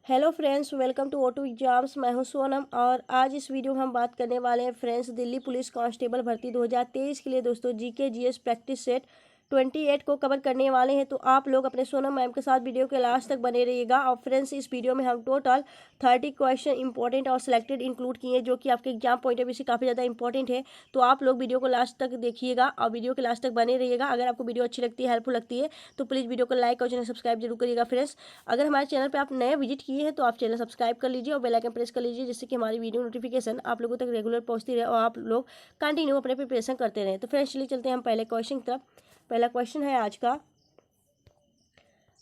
Hello friends, welcome to auto exams. मैं हूं सोनम और आज इस वीडियो में हम बात करने वाले हैं फ्रेंड्स दिल्ली पुलिस कांस्टेबल भर्ती 2023 के लिए दोस्तों जीके जीएस प्रैक्टिस सेट 28 को कवर करने वाले हैं। तो आप लोग अपने सोनम मैम के साथ वीडियो के लास्ट तक बने रहिएगा। और फ्रेंड्स इस वीडियो में हम टोटल 30 क्वेश्चन इंपॉर्टेंट और सिलेक्टेड इंक्लूड किए हैं जो कि आपके एग्जाम पॉइंट ऑफ व्यू से काफ़ी ज़्यादा इंपॉर्टेंट है। तो आप लोग वीडियो को लास्ट तक देखिएगा और वीडियो के लास्ट तक बने रहिएगा। अगर आपको वीडियो अच्छी लगती है, हेल्पफुल लगती है तो प्लीज़ वीडियो को लाइक और चैनल सब्सक्राइब जरूर करिएगा फ्रेंड्स। अगर हमारे चैनल पे आप नए विजिट किए हैं तो आप चैनल सब्सक्राइब कर लीजिए और बेल आइकन प्रेस कर लीजिए जिससे कि हमारी वीडियो नोटिफिकेशन आप लोगों तक रेगुलर पहुंचती रहे और आप लोग कंटिन्यू अपने प्रिपरेशन करते रहें। तो फ्रेंड्स चलिए चलते हैं हम पहले क्वेश्चन की तरफ। पहला क्वेश्चन है आज का।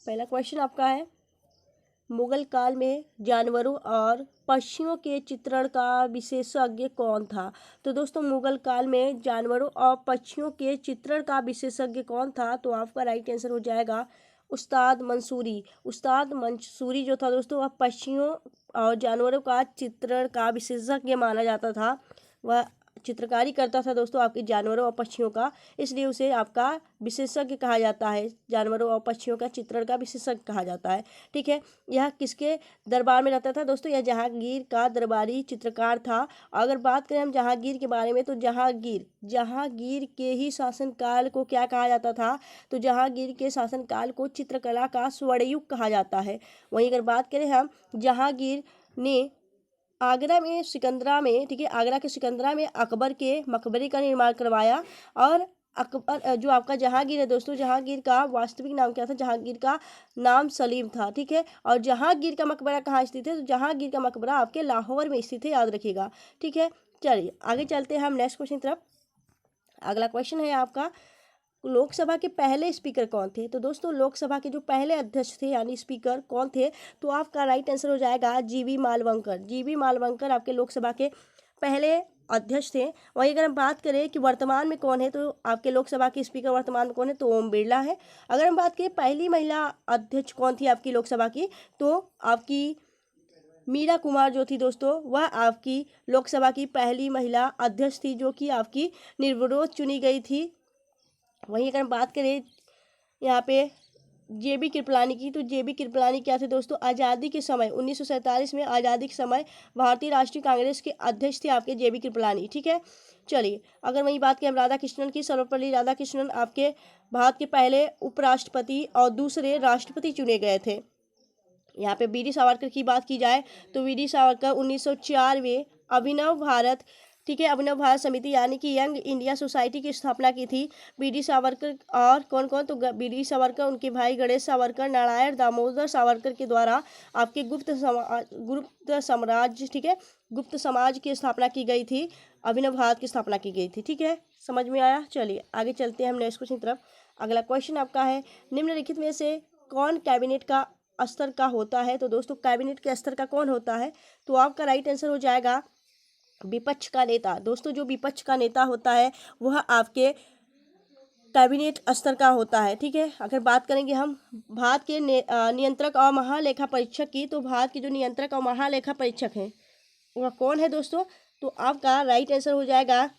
पहला क्वेश्चन आपका है, मुगल काल में जानवरों और पक्षियों के चित्रण का विशेषज्ञ कौन था। तो दोस्तों मुगल काल में जानवरों और पक्षियों के चित्रण का विशेषज्ञ कौन था, तो आपका राइट आंसर हो जाएगा उस्ताद मंसूरी। उस्ताद मंसूरी जो था दोस्तों वह पक्षियों और जानवरों का चित्रण का विशेषज्ञ माना जाता था। वह चित्रकारी करता था दोस्तों आपके जानवरों और पक्षियों का, इसलिए उसे आपका विशेषज्ञ कहा जाता है। जानवरों और पक्षियों का चित्रण का विशेषज्ञ कहा जाता है। ठीक है, यह किसके दरबार में रहता था दोस्तों? यह जहांगीर का दरबारी चित्रकार था। अगर बात करें हम जहांगीर के बारे में तो जहांगीर के ही शासनकाल को क्या कहा जाता था? तो जहांगीर के शासनकाल को चित्रकला का स्वर्णयुग कहा जाता है। वहीं अगर बात करें हम जहांगीर ने आगरा में सिकंदरा में, ठीक है, आगरा के सिकंदरा में अकबर के मकबरे का निर्माण करवाया। और अकबर जो आपका जहांगीर है दोस्तों, जहांगीर का वास्तविक नाम क्या था? जहांगीर का नाम सलीम था। ठीक है, और जहांगीर का मकबरा कहाँ स्थित है? तो जहांगीर का मकबरा आपके लाहौर में स्थित है, याद रखिएगा। ठीक है, चलिए आगे चलते हैं हम नेक्स्ट क्वेश्चन की तरफ। अगला क्वेश्चन है आपका, लोकसभा के पहले स्पीकर कौन थे? तो दोस्तों लोकसभा के जो पहले अध्यक्ष थे यानी स्पीकर कौन थे? तो आपका राइट आंसर हो जाएगा जीवी मालवंकर। जीवी मालवंकर आपके लोकसभा के पहले अध्यक्ष थे। वहीं अगर हम बात करें कि वर्तमान में कौन है तो आपके लोकसभा के स्पीकर वर्तमान में कौन है? तो ओम बिरला है। अगर हम बात करें पहली महिला अध्यक्ष कौन थी आपकी लोकसभा की, तो आपकी मीरा कुमार जो थी दोस्तों वह आपकी लोकसभा की पहली महिला अध्यक्ष थी जो कि आपकी निर्विरोध चुनी गई थी। वहीं अगर हम बात करें यहाँ पे जेबी कृपलानी की, तो जेबी कृपलानी क्या थे दोस्तों? आज़ादी के समय 1947 में आज़ादी के समय भारतीय राष्ट्रीय कांग्रेस के अध्यक्ष थे आपके जेबी कृपलानी। ठीक है, चलिए अगर वही बात करें हम राधा कृष्णन की, सर्वपल्ली राधाकृष्णन आपके भारत के पहले उपराष्ट्रपति और दूसरे राष्ट्रपति चुने गए थे। यहाँ पे वीडी सावरकर की बात की जाए तो वीडी सावरकर 1904 में अभिनव भारत, ठीक है, अभिनव भारत समिति यानी कि यंग इंडिया सोसाइटी की स्थापना की थी। बीडी सावरकर और कौन कौन? तो बीडी सावरकर, उनके भाई गणेश सावरकर, नारायण दामोदर सावरकर के द्वारा आपके गुप्त साम्राज्य, ठीक है, गुप्त समाज की स्थापना की गई थी। अभिनव भारत की स्थापना की गई थी। ठीक है, समझ में आया? चलिए आगे चलते हैं हम नेक्स्ट क्वेश्चन की तरफ। अगला क्वेश्चन आपका है, निम्नलिखित में से कौन कैबिनेट का स्तर का होता है? तो दोस्तों कैबिनेट के स्तर का कौन होता है? तो आपका राइट आंसर हो जाएगा विपक्ष का नेता। दोस्तों जो विपक्ष का नेता होता है वह आपके कैबिनेट स्तर का होता है। ठीक है, अगर बात करेंगे हम भारत के नियंत्रक और महालेखा परीक्षक की, तो भारत के जो नियंत्रक और महालेखा परीक्षक हैं वह कौन है दोस्तों? तो आपका राइट आंसर हो जाएगा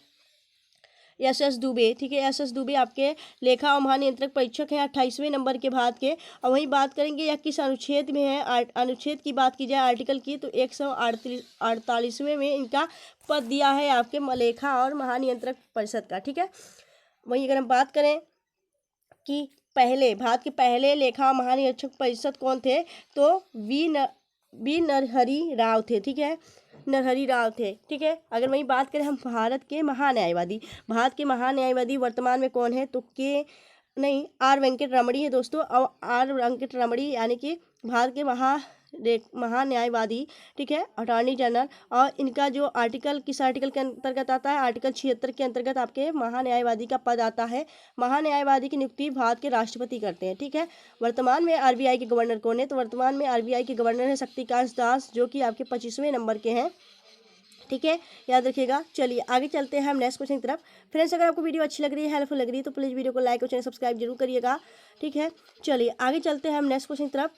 एस दुबे। ठीक है, एस दुबे आपके लेखा और महानियंत्रक परीक्षक हैं 28वें नंबर के भारत के। और वहीं बात करेंगे या किस अनुच्छेद में है, अनुच्छेद की बात की जाए आर्टिकल की, तो 148वें में इनका पद दिया है आपके लेखा और महानियंत्रक परिषद का। ठीक है, वहीं अगर हम बात करें कि पहले भारत के पहले लेखा और महानिरीक्षक परिषद कौन थे, तो वी नरहरि राव थे। ठीक है, नरहरि राव थे। ठीक है, अगर वही बात करें हम भारत के महान्यायवादी वर्तमान में कौन है? तो आर वेंकट रमणी है दोस्तों। और आर वेंकट रमणी यानी कि भारत के महान्यायवादी, ठीक है, अटॉर्नी जनरल। और इनका जो आर्टिकल किस आर्टिकल के अंतर्गत आता है? आर्टिकल 76 के अंतर्गत आपके महान्यायवादी का पद आता है। महान्यायवादी की नियुक्ति भारत के राष्ट्रपति करते हैं। ठीक है, वर्तमान में आरबीआई के गवर्नर कौन है? तो वर्तमान में आरबीआई के गवर्नर है शक्तिकांत दास जो कि आपके 25वें नंबर के हैं। ठीक है, याद रखिएगा। चलिए आगे चलते हैं हम नेक्स्ट क्वेश्चन की तरफ। फ्रेंड्स अगर आपको वीडियो अच्छी लग रही है, हेल्पफुल लग रही है तो प्लीज़ वीडियो को लाइक और चैनल सब्सक्राइब जरूर करिएगा। ठीक है, चलिए आगे चलते हैं हम नेक्स्ट क्वेश्चन की तरफ।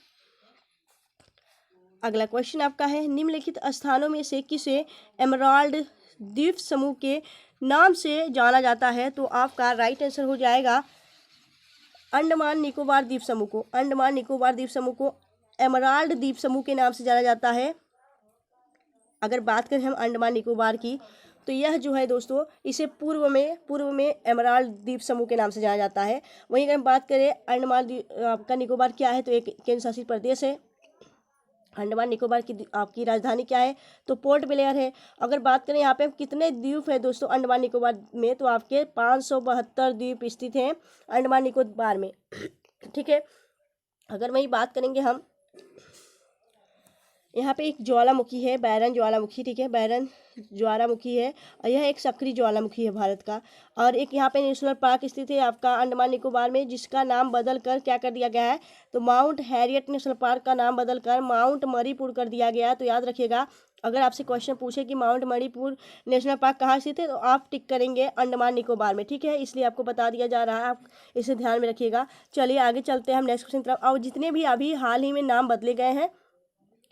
अगला क्वेश्चन आपका है, निम्नलिखित स्थानों में से किसे एमराल्ड द्वीप समूह के नाम से जाना जाता है? तो आपका राइट आंसर हो जाएगा अंडमान निकोबार द्वीप समूह को। अंडमान निकोबार द्वीप समूह को एमराल्ड द्वीप समूह के नाम से जाना जाता है। अगर बात करें हम अंडमान निकोबार की, तो यह जो है दोस्तों, इसे पूर्व में एमराल्ड द्वीप समूह के नाम से जाना जाता है। वहीं अगर हम बात करें अंडमान आपका निकोबार क्या है, तो एक केंद्र शासित प्रदेश है। अंडमान निकोबार की आपकी राजधानी क्या है, तो पोर्ट ब्लेयर है। अगर बात करें यहाँ पे कितने द्वीप है दोस्तों अंडमान निकोबार में, तो आपके 572 द्वीप स्थित हैं अंडमान निकोबार में। ठीक है। अगर वही बात करेंगे हम, यहाँ पे एक ज्वालामुखी है, बैरन ज्वालामुखी। ठीक है, बैरन ज्वालामुखी है और यह एक सक्रिय ज्वालामुखी है भारत का। और एक यहाँ पे नेशनल पार्क स्थित है आपका अंडमान निकोबार में, जिसका नाम बदल कर क्या कर दिया गया है, तो माउंट हैरियट नेशनल पार्क का नाम बदल कर माउंट मणिपुर कर दिया गया है। तो याद रखिएगा, अगर आपसे क्वेश्चन पूछे कि माउंट मणिपुर नेशनल पार्क कहाँ स्थित है, तो आप टिक करेंगे अंडमान निकोबार में। ठीक है, इसलिए आपको बता दिया जा रहा है, आप इसे ध्यान में रखिएगा। चलिए आगे चलते हैं हम नेक्स्ट क्वेश्चन तरफ। और जितने भी अभी हाल ही में नाम बदले गए हैं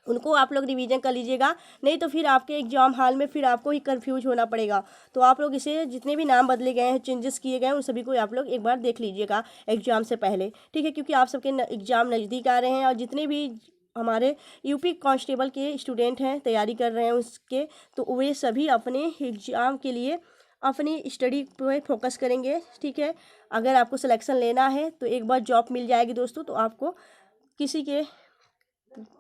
उनको आप लोग रिवीजन कर लीजिएगा, नहीं तो फिर आपके एग्जाम हॉल में फिर आपको ही कंफ्यूज होना पड़ेगा। तो आप लोग इसे जितने भी नाम बदले गए हैं, चेंजेस किए गए हैं, उन सभी को आप लोग एक बार देख लीजिएगा एग्जाम से पहले। ठीक है, क्योंकि आप सबके एग्जाम नज़दीक आ रहे हैं और जितने भी हमारे यूपी कांस्टेबल के स्टूडेंट हैं तैयारी कर रहे हैं उसके, तो वे सभी अपने एग्ज़ाम के लिए अपनी स्टडी पे फोकस करेंगे। ठीक है, अगर आपको सिलेक्शन लेना है तो एक बार जॉब मिल जाएगी दोस्तों, तो आपको किसी के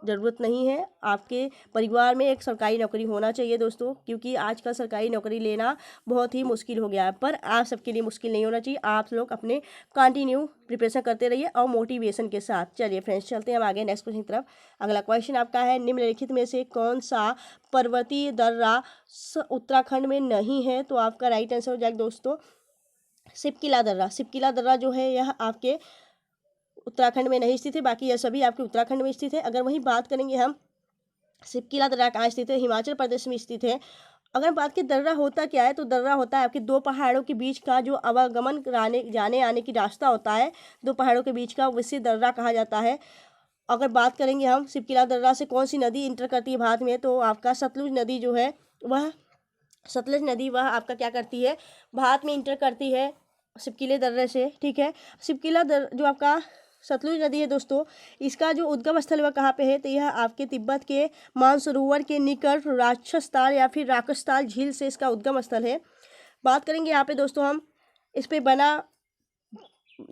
ज़रूरत नहीं है। आपके परिवार में एक सरकारी नौकरी होना चाहिए दोस्तों, क्योंकि आजकल सरकारी नौकरी लेना बहुत ही मुश्किल हो गया है। पर आप सबके लिए मुश्किल नहीं होना चाहिए, आप लोग अपने कंटिन्यू प्रिपरेशन करते रहिए और मोटिवेशन के साथ। चलिए फ्रेंड्स, चलते हैं हम आगे नेक्स्ट क्वेश्चन की तरफ। अगला क्वेश्चन आपका है, निम्नलिखित में से कौन सा पर्वतीय दर्रा उत्तराखंड में नहीं है, तो आपका राइट आंसर हो जाएगा दोस्तों सिपकिला दर्रा। सिपकिला दर्रा जो है यह आपके उत्तराखंड में नहीं स्थित है, बाकी यह सभी आपके उत्तराखंड में स्थित है। अगर वहीं बात करेंगे हम, सिपकिला दर्रा कहाँ स्थित है, हिमाचल प्रदेश में स्थित है। अगर बात की दर्रा होता क्या है, तो दर्रा होता है आपके दो पहाड़ों के बीच का जो आवागमन जाने आने की रास्ता होता है, दो पहाड़ों के बीच का, उसे दर्रा कहा जाता है। अगर बात करेंगे हम सिपकिला दर्रा से कौन सी नदी इंटर करती है भारत में, तो आपका सतलुज नदी जो है वह, सतलुज नदी वह आपका क्या करती है, भारत में इंटर करती है सिपकिले दर्रे से। ठीक है, सिपकिला जो आपका सतलुज नदी है दोस्तों, इसका जो उद्गम स्थल वह कहाँ पे है, तो यह आपके तिब्बत के मानसरोवर के निकट राक्षसताल या फिर राक्षसताल झील से इसका उद्गम स्थल है। बात करेंगे यहाँ पे दोस्तों हम, इस पे बना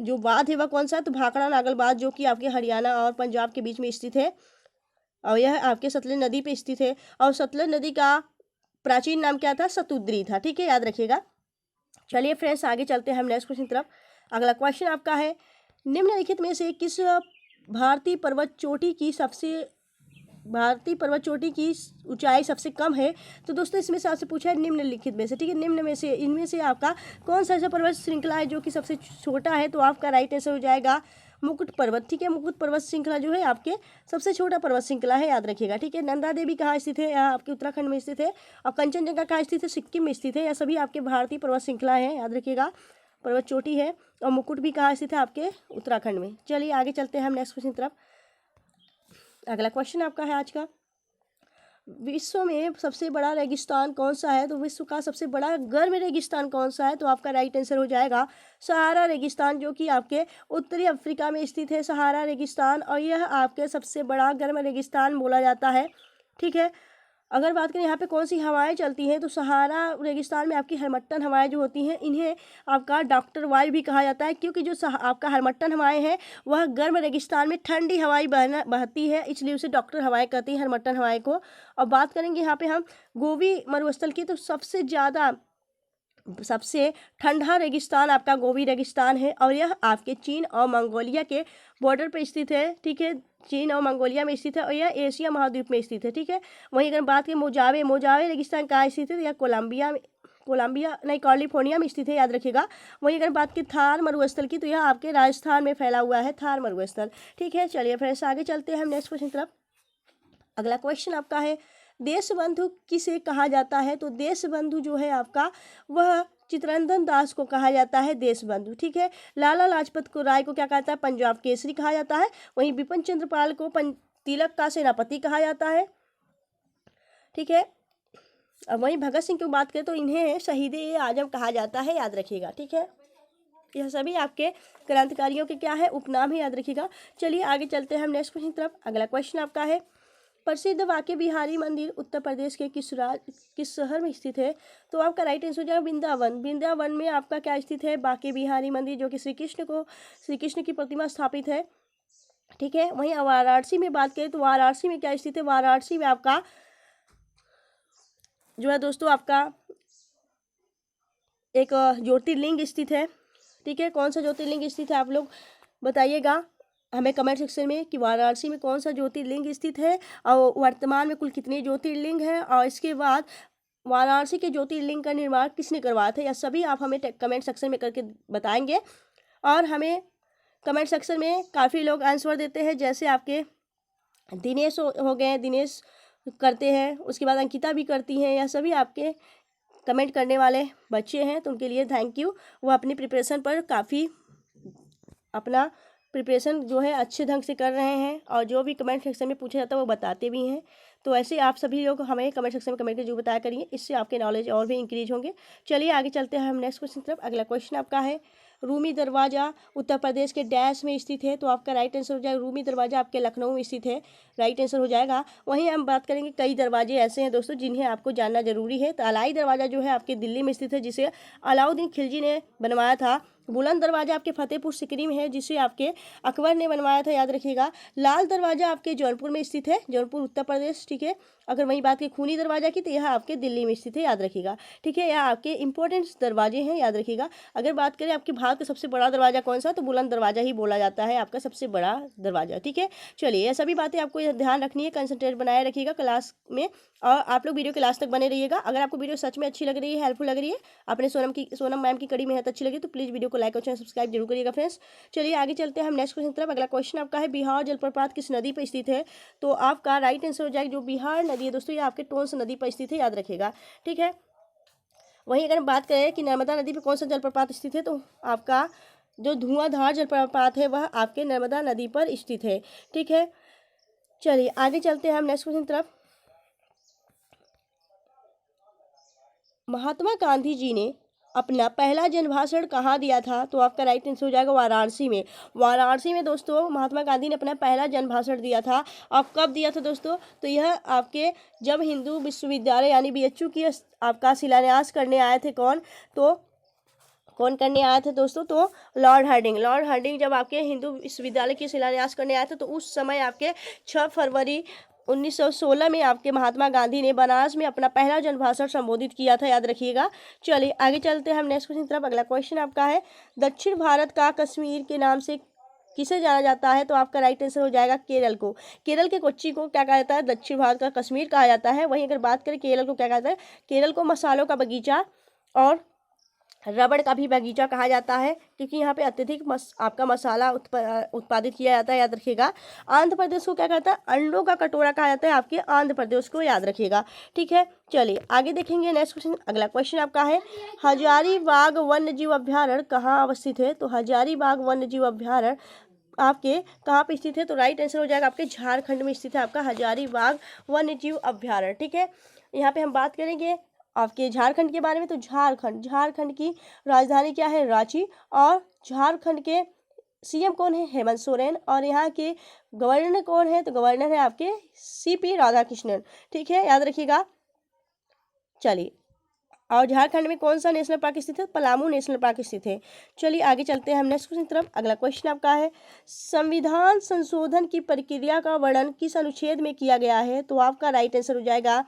जो बांध है वह कौन सा है, तो भाखड़ा नागल बांध, जो कि आपके हरियाणा और पंजाब के बीच में स्थित है और यह आपके सतलुज नदी पे स्थित है। और सतलुज नदी का प्राचीन नाम क्या था, सतुद्री था। ठीक है, याद रखिएगा। चलिए फ्रेंड्स, आगे चलते हैं हम नेक्स्ट क्वेश्चन तरफ। अगला क्वेश्चन आपका है, निम्नलिखित में से किस भारतीय पर्वत चोटी की ऊंचाई सबसे कम है, तो दोस्तों इसमें से आपसे पूछा है निम्नलिखित में से। ठीक है, निम्न में से, इनमें से आपका कौन सा ऐसा पर्वत श्रृंखला है जो कि सबसे छोटा है, तो आपका राइट आंसर हो जाएगा मुकुट पर्वत। ठीक है, मुकुट पर्वत श्रृंखला जो है आपके सबसे छोटा पर्वत श्रृंखला है, याद रखिएगा। ठीक है, नंदा देवी कहाँ स्थित है, यह आपके उत्तराखंड में स्थित है। और कंचनजंगा कहाँ स्थित है, सिक्किम में स्थित है। यह सभी आपके भारतीय पर्वत श्रृंखला है, याद रखिएगा, पर्वत चोटी है। और मुकुट भी कहाँ स्थित है, आपके उत्तराखंड में। चलिए आगे चलते हैं हम नेक्स्ट क्वेश्चन तरफ। अगला क्वेश्चन आपका है आज का, विश्व में सबसे बड़ा रेगिस्तान कौन सा है, तो विश्व का सबसे बड़ा गर्म रेगिस्तान कौन सा है, तो आपका राइट आंसर हो जाएगा सहारा रेगिस्तान, जो कि आपके उत्तरी अफ्रीका में स्थित है, सहारा रेगिस्तान। और यह आपके सबसे बड़ा गर्म रेगिस्तान बोला जाता है। ठीक है, अगर बात करें यहाँ पे कौन सी हवाएं चलती हैं, तो सहारा रेगिस्तान में आपकी हरमट्टन हवाएं जो होती हैं, इन्हें आपका डॉक्टर वायु भी कहा जाता है, क्योंकि जो आपका हरमट्टन हवाएं हैं वह गर्म रेगिस्तान में ठंडी हवाएं बहती है, इसलिए उसे डॉक्टर हवाएं कहती हैं, हरमट्टन हवाएं को। और बात करेंगे यहाँ पे हम गोबी मरुस्थल की, तो सबसे ठंडा रेगिस्तान आपका गोबी रेगिस्तान है और यह आपके चीन और मंगोलिया के बॉर्डर पर स्थित है। ठीक है, चीन और मंगोलिया में स्थित है और यह एशिया महाद्वीप में स्थित है। ठीक है, वहीं अगर बात करें मोजावे रेगिस्तान कहाँ स्थित है, यह कैलिफोर्निया में स्थित है, याद रखिएगा। वहीं अगर बात की थार मरुस्थल की, तो यह आपके राजस्थान में फैला हुआ है, थार मरुस्थल। ठीक है, चलिए फ्रेंड्स आगे चलते हैं हम नेक्स्ट क्वेश्चन तरफ। अगला क्वेश्चन आपका है, देशबंधु किसे कहा जाता है, तो देशबंधु जो है आपका वह चित्तरंजन दास को कहा जाता है देशबंधु। ठीक है, लाला लाजपत को राय को क्या कहता है, पंजाब केसरी कहा जाता है। वहीं बिपिन चंद्र पाल को तिलक का सेनापति कहा जाता है। ठीक है, अब वहीं भगत सिंह की बात करें तो इन्हें शहीद ए आजम कहा जाता है, याद रखिएगा। ठीक है, यह सभी आपके क्रांतिकारियों के क्या है, उपनाम है, याद रखिएगा। चलिए आगे चलते हैं हम नेक्स्ट क्वेश्चन की तरफ। अगला क्वेश्चन आपका है, प्रसिद्ध बांके बिहारी मंदिर उत्तर प्रदेश के किस शहर में स्थित है? तो आपका राइट आंसर हो जाएगा वृंदावन। वृंदावन में आपका क्या स्थित है? बांके बिहारी मंदिर, जो कि श्री कृष्ण की प्रतिमा स्थापित है। ठीक है। वहीं वाराणसी में बात करें तो वाराणसी में क्या स्थित है? वाराणसी में आपका जो है दोस्तों आपका एक ज्योतिर्लिंग स्थित है। ठीक है। कौन सा ज्योतिर्लिंग स्थित है आप लोग बताइएगा हमें कमेंट सेक्शन में कि वाराणसी में कौन सा ज्योतिर्लिंग स्थित है और वर्तमान में कुल कितने ज्योतिर्लिंग हैं, और इसके बाद वाराणसी के ज्योतिर्लिंग का निर्माण किसने करवाया था, यह सभी आप हमें कमेंट सेक्शन में करके बताएंगे। और हमें कमेंट सेक्शन में काफ़ी लोग आंसर देते हैं, जैसे आपके दिनेश हो गए, दिनेश करते हैं, उसके बाद अंकिता भी करती हैं। यह सभी आपके कमेंट करने वाले बच्चे हैं, तो उनके लिए थैंक यू। वो अपनी प्रिपरेशन पर काफ़ी अपना प्रिपरेशन जो है अच्छे ढंग से कर रहे हैं, और जो भी कमेंट सेक्शन में पूछा जाता है वो बताते भी हैं। तो ऐसे आप सभी लोग हमें कमेंट सेक्शन में कमेंट करके जो बताया करिए, इससे आपके नॉलेज और भी इंक्रीज होंगे। चलिए आगे चलते हैं हम नेक्स्ट क्वेश्चन की तरफ। अगला क्वेश्चन आपका है, रूमी दरवाज़ा उत्तर प्रदेश के डैश में स्थित है? तो आपका राइट आंसर हो जाएगा रूमी दरवाज़ा आपके लखनऊ में स्थित है, राइट आंसर हो जाएगा। वहीं हम बात करेंगे कई दरवाजे ऐसे हैं दोस्तों जिन्हें आपको जानना जरूरी है। तो अलाई दरवाज़ा जो है आपके दिल्ली में स्थित है, जिसे अलाउद्दीन खिलजी ने बनवाया था। बुलंद दरवाज़ा आपके फतेहपुर सिकरी में है, जिसे आपके अकबर ने बनवाया था, याद रखिएगा। लाल दरवाज़ा आपके जौनपुर में स्थित है, जौनपुर उत्तर प्रदेश। ठीक है। अगर वही बात की खूनी दरवाज़ा की, तो यह आपके दिल्ली में स्थित है, याद रखिएगा। ठीक है। यह आपके इंपॉर्टेंट दरवाजे हैं, याद रखिएगा। अगर बात करें आपके भारत का सबसे बड़ा दरवाज़ा कौन सा, तो बुलंद दरवाज़ा ही बोला जाता है आपका सबसे बड़ा दरवाज़ा। ठीक है। चलिए यह सभी बातें आपको ध्यान रखनी है, कंसंट्रेट बनाए रखिएगा क्लास में, और आप लोग वीडियो के लास्ट तक बने रहिएगा। अगर आपको वीडियो सच में अच्छी लग रही है, हेल्पफुल लग रही है, अपने सोनम मैम की कड़ी मेहनत अच्छी लगी, तो प्लीज़ वीडियो को लाइक और चैनल सब्सक्राइब जरूर करिएगा फ्रेंड्स। चलिए आगे चलते हैं हम नेक्स्ट क्वेश्चन की तरफ। अगला क्वेश्चन आपका है, बिहार जलप्रपात किस नदी पर स्थित है? तो आपका राइट आंसर हो जाएगा जो बिहार नदी है दोस्तों, ये आपके टोंस नदी पर स्थित है, याद रखिएगा। ठीक है। वहीं अगर हम बात करें कि नर्मदा नदी पर कौन सा जलप्रपात स्थित है, तो आपका जो धुआंधार जलप्रपात है वह आपके नर्मदा नदी पर स्थित है। ठीक है। चलिए आगे चलते हैं हम नेक्स्ट क्वेश्चन की तरफ। महात्मा गांधी जी ने अपना पहला जन भाषण कहाँ दिया था? तो आपका राइट आंसर हो जाएगा वाराणसी में। वाराणसी में दोस्तों महात्मा गांधी ने अपना पहला जन भाषण दिया था। अब कब दिया था दोस्तों? तो यह आपके जब हिंदू विश्वविद्यालय यानी बीएचयू की आपका शिलान्यास करने आए थे। कौन करने आया था दोस्तों? तो लॉर्ड हार्डिंग जब आपके हिंदू विश्वविद्यालय की शिलान्यास करने आए थे, तो उस समय आपके 6 फरवरी 1916 में आपके महात्मा गांधी ने बनारस में अपना पहला जन भाषण संबोधित किया था, याद रखिएगा। चलिए आगे चलते हैं हम नेक्स्ट क्वेश्चन की तरफ। अगला क्वेश्चन आपका है, दक्षिण भारत का कश्मीर के नाम से किसे जाना जाता है? तो आपका राइट आंसर हो जाएगा केरल को। केरल के कोच्चि को क्या कहा जाता है? दक्षिण भारत का कश्मीर कहा जाता है। वहीं अगर बात करें केरल को क्या कहता है? केरल को मसालों का बगीचा और रबड़ का भी बगीचा कहा जाता है, क्योंकि यहाँ पे अत्यधिक आपका मसाला उत्पादित किया जाता है, याद रखिएगा। आंध्र प्रदेश को क्या कहता है? अंडों का कटोरा कहा जाता है आपके आंध्र प्रदेश को, याद रखिएगा। ठीक है। चलिए आगे देखेंगे नेक्स्ट क्वेश्चन। अगला क्वेश्चन आपका है, हजारीबाग वन्य जीव अभ्यारण्य कहाँ अवस्थित है? तो हजारीबाग वन्य जीव अभ्यारण्य आपके कहाँ पे स्थित है? तो राइट आंसर हो जाएगा आपके झारखंड में स्थित है आपका हजारीबाग वन्य जीव अभ्यारण्य। ठीक है। यहाँ पे हम बात करेंगे आपके झारखंड के बारे में। तो झारखंड की राजधानी क्या है? रांची। और झारखंड के सीएम कौन है? हेमंत सोरेन। और यहाँ के गवर्नर कौन है? तो गवर्नर है आपके सीपी राधाकृष्णन। ठीक है, याद रखिएगा। चलिए, और झारखंड में कौन सा नेशनल पार्क स्थित है? पलामू नेशनल पार्क स्थित है। चलिए आगे चलते हैं हम नेक्स्ट क्वेश्चन की तरफ। अगला क्वेश्चन आपका है, संविधान संशोधन की प्रक्रिया का वर्णन किस अनुच्छेद में किया गया है? तो आपका राइट आंसर हो जाएगा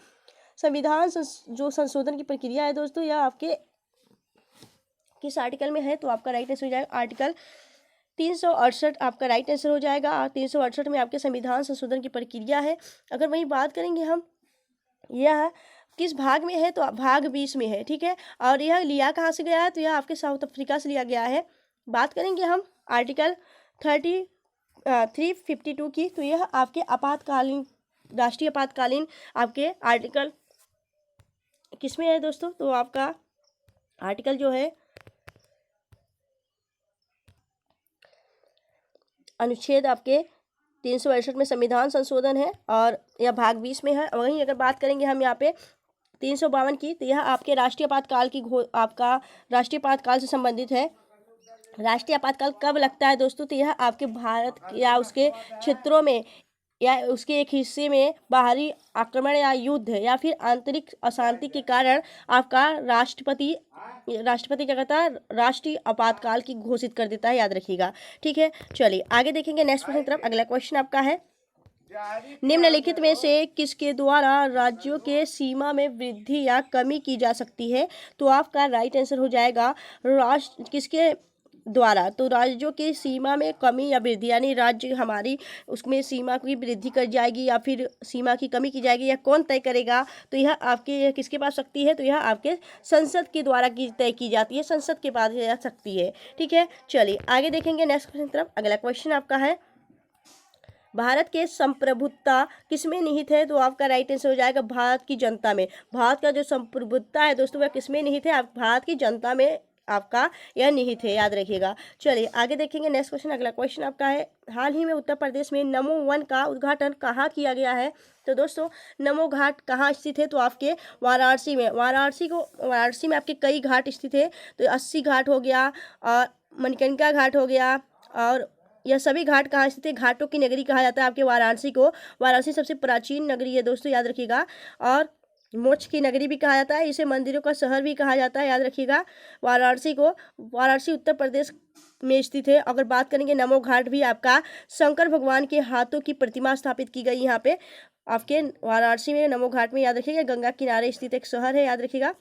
संविधान जो संशोधन की प्रक्रिया है दोस्तों, यह आपके किस आर्टिकल में है? तो आपका राइट आंसर हो जाएगा आर्टिकल 368 आपका राइट आंसर हो जाएगा। 368 में आपके संविधान संशोधन की प्रक्रिया है। अगर वही बात करेंगे हम यह किस भाग में है, तो भाग 20 में है। ठीक है, और यह लिया कहाँ से गया है? तो यह आपके साउथ अफ्रीका से लिया गया है। बात करेंगे हम आर्टिकल 352 की, तो यह आपके आपातकालीन राष्ट्रीय आपातकालीन आपके आर्टिकल किसमें है दोस्तों? तो आपका आर्टिकल जो है अनुच्छेद आपके 368 में संविधान संशोधन है, और यह भाग 20 में है। वहीं अगर बात करेंगे हम यहाँ पे 352 की, तो यह आपके राष्ट्रीय आपातकाल की आपका राष्ट्रीय आपातकाल से संबंधित है। राष्ट्रीय आपातकाल कब लगता है दोस्तों? तो यह आपके भारत या उसके क्षेत्रों में या उसके एक हिस्से में बाहरी आक्रमण या युद्ध या फिर आंतरिक अशांति के कारण आपका राष्ट्रपति क्या करता है, राष्ट्रीय आपातकाल की घोषित कर देता है, याद रखिएगा। ठीक है, चलिए आगे देखेंगे नेक्स्ट क्वेश्चन की तरफ। अगला क्वेश्चन आपका है, निम्नलिखित में से किसके द्वारा राज्यों के सीमा में वृद्धि या कमी की जा सकती है? तो आपका राइट आंसर हो जाएगा राष्ट्र किसके द्वारा? तो राज्यों की सीमा में कमी या वृद्धि, यानी राज्य हमारी उसमें सीमा की वृद्धि कर जाएगी या फिर सीमा की कमी की जाएगी, यह कौन तय करेगा? तो यह आपके किसके पास शक्ति है? तो यह आपके संसद के द्वारा तय की जाती है, संसद के पास यह शक्ति है। ठीक है, चलिए आगे देखेंगे नेक्स्ट क्वेश्चन की तरफ। अगला क्वेश्चन आपका है, भारत के संप्रभुता किसमें निहित है? तो आपका राइट आंसर हो जाएगा भारत की जनता में। भारत का जो संप्रभुता है दोस्तों वह किसमें निहित है? आप भारत की जनता में आपका यह निहित है, याद रखिएगा। चलिए आगे देखेंगे नेक्स्ट क्वेश्चन। अगला क्वेश्चन आपका है, हाल ही में उत्तर प्रदेश में नमो वन का उद्घाटन कहाँ किया गया है? तो दोस्तों नमो घाट कहाँ स्थित है? तो आपके वाराणसी में। वाराणसी में आपके कई घाट स्थित है। तो 80 घाट हो गया और मणिकर्णिका घाट हो गया, और यह सभी घाट कहाँ स्थित है? घाटों की नगरी कहा जाता है आपके वाराणसी को। वाराणसी सबसे प्राचीन नगरी है दोस्तों, याद रखिएगा, और मोक्ष की नगरी भी कहा जाता है, इसे मंदिरों का शहर भी कहा जाता है, याद रखिएगा वाराणसी को। वाराणसी उत्तर प्रदेश में स्थित है। अगर बात करेंगे नमो घाट भी आपका शंकर भगवान के हाथों की प्रतिमा स्थापित की गई यहाँ पे आपके वाराणसी में नमो घाट में, याद रखिएगा। गंगा किनारे स्थित एक शहर है, याद रखिएगा।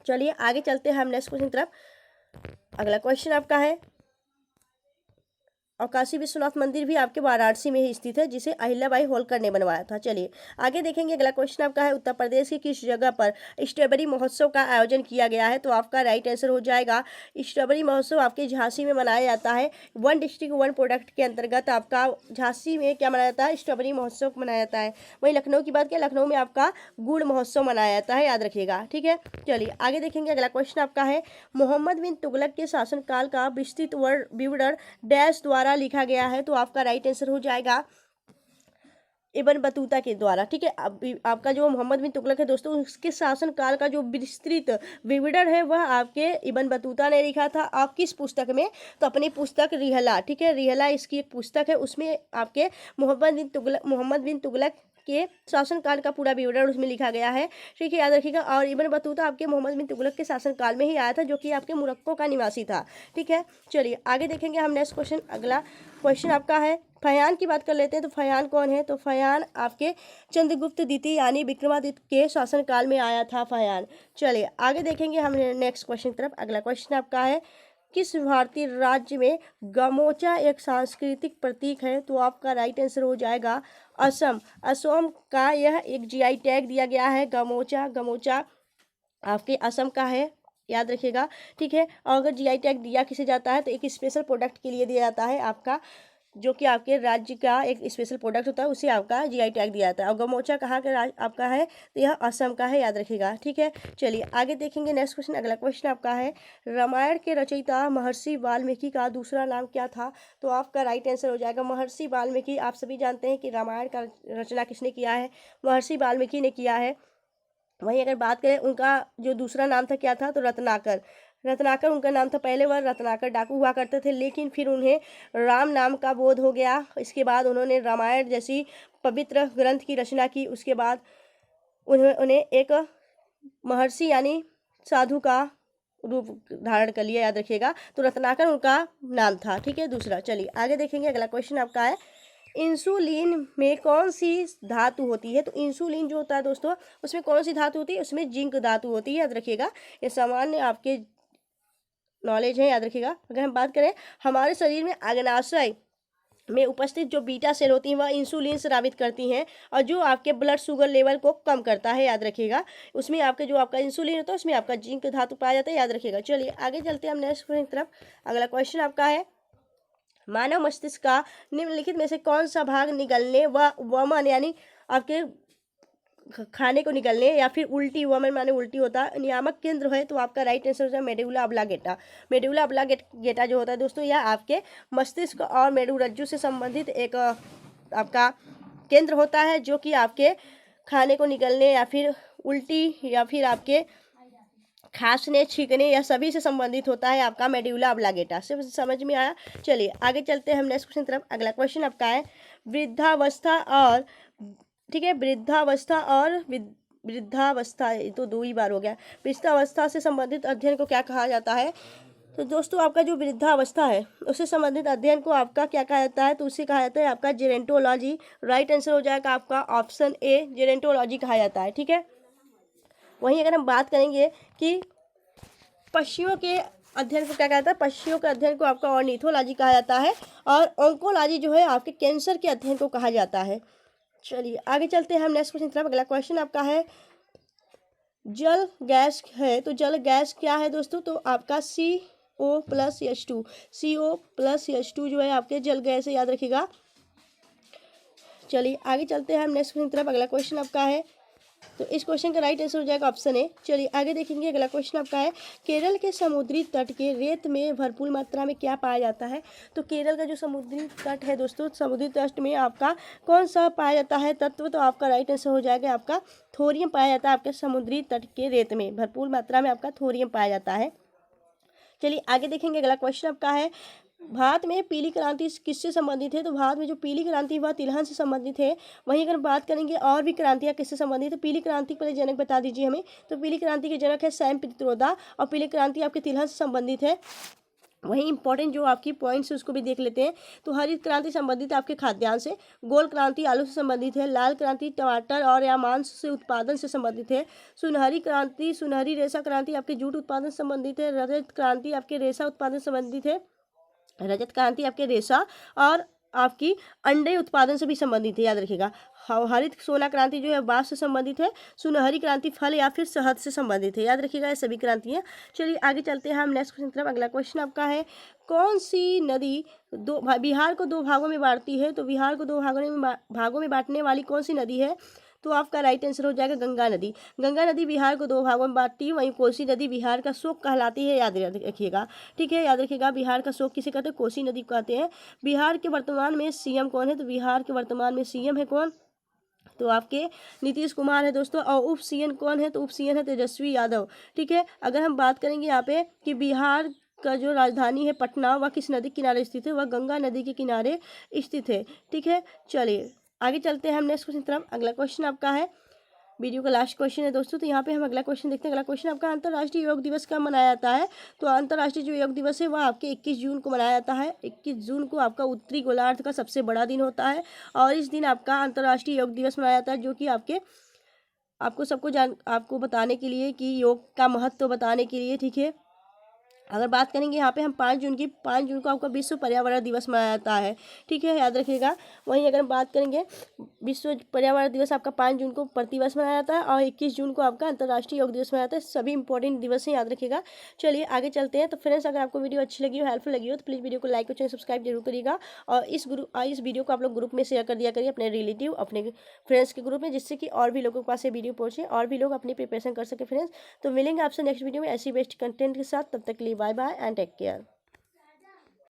चलिए आगे चलते हैं हम नेक्स्ट क्वेश्चन की तरफ। अगला क्वेश्चन आपका है, और काशी विश्वनाथ मंदिर भी आपके वाराणसी में ही स्थित है, जिसे अहिल्याबाई होलकर ने बनवाया था। चलिए आगे देखेंगे। अगला क्वेश्चन आपका है, उत्तर प्रदेश की किस जगह पर स्ट्रॉबेरी महोत्सव का आयोजन किया गया है? तो आपका राइट आंसर हो जाएगा स्ट्रॉबेरी महोत्सव आपके झांसी में मनाया जाता है। वन डिस्ट्रिक्ट वन प्रोडक्ट के अंतर्गत आपका झांसी में क्या मनाया जाता है? स्ट्रॉबेरी महोत्सव मनाया जाता है। वहीं लखनऊ की बात करें, लखनऊ में आपका गुड़ महोत्सव मनाया जाता है, याद रखिएगा। ठीक है, चलिए आगे देखेंगे। अगला क्वेश्चन आपका है, मोहम्मद बिन तुगलक के शासनकाल का विस्तृत विवरण डैश द्वारा लिखा गया है? तो आपका राइट आंसर हो जाएगा इब्न बतूता के द्वारा। ठीक है, आपका जो मोहम्मद बिन तुगलक है दोस्तों, उसके शासनकाल का जो विस्तृत विवरण है वह आपके इब्न बतूता ने लिखा था। आप किस पुस्तक में? तो अपनी पुस्तक रिहला। ठीक है, रिहला इसकी एक पुस्तक है, उसमें आपके मोहम्मद बिन तुगलक के शासनकाल का पूरा विवरण उसमें लिखा गया है। ठीक है, याद रखिएगा। और इब्न बतूता आपके मोहम्मद बिन तुगलक के शासनकाल में ही आया था, जो कि आपके मोरक्को का निवासी था। ठीक है, चलिए आगे देखेंगे हम नेक्स्ट क्वेश्चन। अगला क्वेश्चन आपका है, फयान की बात कर लेते हैं। तो फयान कौन है? तो फयान आपके चंद्रगुप्त द्वितीय यानी विक्रमादित्य के शासनकाल में आया था फयान। चलिए आगे देखेंगे हम नेक्स्ट क्वेश्चन की तरफ। अगला क्वेश्चन आपका है, किस भारतीय राज्य में गमोचा एक सांस्कृतिक प्रतीक है? तो आपका राइट आंसर हो जाएगा असम। असम का यह एक जीआई टैग दिया गया है। गमोचा आपके असम का है, याद रखिएगा। ठीक है, और अगर जीआई टैग दिया किसे जाता है तो एक स्पेशल प्रोडक्ट के लिए दिया जाता है आपका, जो कि आपके राज्य का एक स्पेशल प्रोडक्ट होता है, उसे आपका जीआई टैग दिया जाता है। और गमोचा कहाँ का आपका है? तो यह असम का है, याद रखिएगा। ठीक है, चलिए आगे देखेंगे नेक्स्ट क्वेश्चन। अगला क्वेश्चन आपका है, रामायण के रचयिता महर्षि वाल्मीकि का दूसरा नाम क्या था? तो आपका राइट आंसर हो जाएगा महर्षि वाल्मीकि। आप सभी जानते हैं कि रामायण का रचना किसने किया है? महर्षि वाल्मीकि ने किया है। वहीं अगर बात करें उनका जो दूसरा नाम था क्या था? तो रत्नाकर उनका नाम था। पहले वह रत्नाकर डाकू हुआ करते थे, लेकिन फिर उन्हें राम नाम का बोध हो गया। इसके बाद उन्होंने रामायण जैसी पवित्र ग्रंथ की रचना की। उसके बाद उन्हें एक महर्षि यानी साधु का रूप धारण कर लिया, याद रखिएगा। तो रत्नाकर उनका नाम था। ठीक है, दूसरा। चलिए आगे देखेंगे। अगला क्वेश्चन आपका है, इंसुलिन में कौन सी धातु होती है? तो इंसुलिन जो होता है दोस्तों, उसमें कौन सी धातु होती है? उसमें जिंक धातु होती है, याद रखिएगा। ये सामान्य आपके नॉलेज है, याद रखिएगा। अगर हम बात करें हमारे शरीर में अग्नाशय में उपस्थित जो बीटा सेल होती हैं वह इंसुलिन स्रावित करती हैं, और जो आपके ब्लड शुगर लेवल को कम करता है, याद रखिएगा। उसमें आपके जो आपका इंसुलिन होता है उसमें आपका जिंक धातु पाया जाता है, याद रखिएगा। चलिए आगे चलते हैं हम नेक्स्ट क्वेश्चन की तरफ। अगला क्वेश्चन आपका है, मानव मस्तिष्क का निम्नलिखित में से कौन सा भाग निगलने व वमन यानी आपके खाने को निकलने या फिर उल्टी, वमन माने उल्टी होता है, नियामक केंद्र है? तो आपका राइट आंसर होता है मेडुला ऑब्लांगेटा। मेडुला ऑब्लांगेटा जो होता है दोस्तों, यह आपके मस्तिष्क और मेरुरज्जु से संबंधित एक आपका केंद्र होता है, जो कि आपके खाने को निकलने या फिर उल्टी या फिर आपके खांसने, छींकने या सभी से संबंधित होता है आपका मेड्यूला ऑब्लांगेटा। से समझ में आया? चलिए आगे चलते हैं हम नेक्स्ट क्वेश्चन तरफ। अगला क्वेश्चन आपका है वृद्धावस्था और, ठीक है, वृद्धावस्था, ये तो 2 ही बार हो गया। वृद्धावस्था से संबंधित अध्ययन को क्या कहा जाता है? तो दोस्तों आपका जो वृद्धावस्था है उससे संबंधित अध्ययन को आपका क्या कहा जाता है? तो उसे कहा जाता है आपका जेरेंटोलॉजी। राइट आंसर हो जाएगा आपका ऑप्शन ए, जेरेंटोलॉजी कहा जाता है। ठीक है, वहीं अगर हम बात करेंगे कि पक्षियों के अध्ययन को क्या कहता है? पक्षियों के अध्ययन को आपका ऑर्निथोलॉजी कहा जाता है, और ऑन्कोलॉजी जो है आपके कैंसर के अध्ययन को कहा जाता है। चलिए आगे चलते हैं हम नेक्स्ट क्वेश्चन तरफ। अगला क्वेश्चन आपका है जल गैस है, तो जल गैस क्या है दोस्तों? तो आपका CO+H2, CO+H2 जो है आपके जल गैस है, याद रखिएगा। चलिए आगे चलते हैं हम नेक्स्ट क्वेश्चन तरफ। अगला क्वेश्चन आपका है, तो इस क्वेश्चन का राइट आंसर हो जाएगा ऑप्शन ए। चलिए आगे देखेंगे। अगला क्वेश्चन आपका है केरल के समुद्री तट के रेत में भरपूर मात्रा में क्या पाया जाता है? तो केरल का जो समुद्री तट है दोस्तों, समुद्री तट में आपका कौन सा पाया जाता है तत्व? तो आपका राइट आंसर हो जाएगा आपका थोरियम पाया जाता है। आपके समुद्री तट के रेत में भरपूर मात्रा में आपका थोरियम पाया जाता है। चलिए आगे देखेंगे। अगला क्वेश्चन आपका है भारत में पीली क्रांति किससे संबंधित है? तो भारत में जो पीली क्रांति वह तिलहन से संबंधित है। वहीं अगर बात करेंगे और भी क्रांतियाँ किससे संबंधित है? पीली क्रांति के जनक बता दीजिए हमें। तो पीली क्रांति के जनक है सैम पित्रोदा, और पीली क्रांति आपके तिलहन से संबंधित है। वहीं इंपॉर्टेंट जो आपकी पॉइंट्स है उसको भी देख लेते हैं। तो हरित क्रांति संबंधित आपके खाद्यान्न से, गोल क्रांति आलू से संबंधित है, लाल क्रांति टमाटर और या मांस से उत्पादन से संबंधित है, सुनहरी क्रांति, सुनहरी रेशा क्रांति आपके जूट उत्पादन से संबंधित है, रजत क्रांति आपके रेशा उत्पादन से संबंधित है, रजत क्रांति आपके रेशा और आपकी अंडे उत्पादन से भी संबंधित है, याद रखिएगा। हरित सोना क्रांति जो है बाँस से संबंधित है, सुनहरी क्रांति फल या फिर शहद से संबंधित है, याद रखिएगा ये सभी क्रांतियाँ। चलिए आगे चलते हैं हम नेक्स्ट क्वेश्चन तरफ। अगला क्वेश्चन आपका है कौन सी नदी बिहार को 2 भागों में बांटती है? तो बिहार को 2 भागों में बांटने वाली कौन सी नदी है? तो आपका राइट आंसर हो जाएगा गंगा नदी। गंगा नदी बिहार को 2 भागों में बांटती है। वहीं कोसी नदी बिहार का शोक कहलाती है, याद रखिएगा। ठीक है, याद रखिएगा बिहार का शोक किसे कहते हैं? कोसी नदी को कहते हैं। बिहार के वर्तमान में सीएम कौन है? तो बिहार के वर्तमान में सीएम है कौन? तो आपके नीतीश कुमार है दोस्तों। और उप सीएम कौन है? तो उप सीएम है तेजस्वी यादव। ठीक है, अगर हम बात करेंगे यहाँ पे कि बिहार का जो राजधानी है पटना, वह किस नदी के किनारे स्थित है? वह गंगा नदी के किनारे स्थित है। ठीक है, चलिए आगे चलते हैं हम नेक्स्ट क्वेश्चन तरफ। अगला क्वेश्चन आपका है वीडियो का लास्ट क्वेश्चन है दोस्तों, तो यहाँ पे हम अगला क्वेश्चन देखते हैं। अगला क्वेश्चन आपका अंतर्राष्ट्रीय योग दिवस कब मनाया जाता है? तो अंतर्राष्ट्रीय जो योग दिवस है वह आपके 21 जून को मनाया जाता है। 21 जून को आपका उत्तरी गोलार्ध का सबसे बड़ा दिन होता है, और इस दिन आपका अंतर्राष्ट्रीय योग दिवस मनाया जाता है, जो कि आपको बताने के लिए कि योग का महत्व बताने के लिए। ठीक है, अगर बात करेंगे यहाँ पे हम 5 जून को आपका विश्व पर्यावरण दिवस मनाया जाता है। ठीक है, याद रखिएगा। वहीं अगर हम बात करेंगे विश्व पर्यावरण दिवस आपका 5 जून को प्रतिवर्ष मनाया जाता है, और 21 जून को आपका अंतर्राष्ट्रीय योग दिवस मनाया जाता है। सभी इंपॉर्टेंट दिवस हैं, याद रखिएगा। चलिए आगे चलते हैं। तो फ्रेंड्स अगर आपको वीडियो अच्छी लगी हो, हेल्पफुल लगी हो, तो प्लीज़ वीडियो को लाइक और चैनल सब्सक्राइब जरूर करिएगा, और इस वीडियो को आप लोग ग्रुप में शेयर कर दिया करिए अपने रिलेटिव, अपने फ्रेंड्स के ग्रुप में, जिससे कि और भी लोगों के पास ये वीडियो पहुँचे और भी लोग अपनी प्रिपरेशन कर सके फ्रेंड्स। तो मिलेंगे आपसे नेक्स्ट वीडियो में ऐसी बेस्ट कंटेंट के साथ। तब तक के लिए bye bye and take care.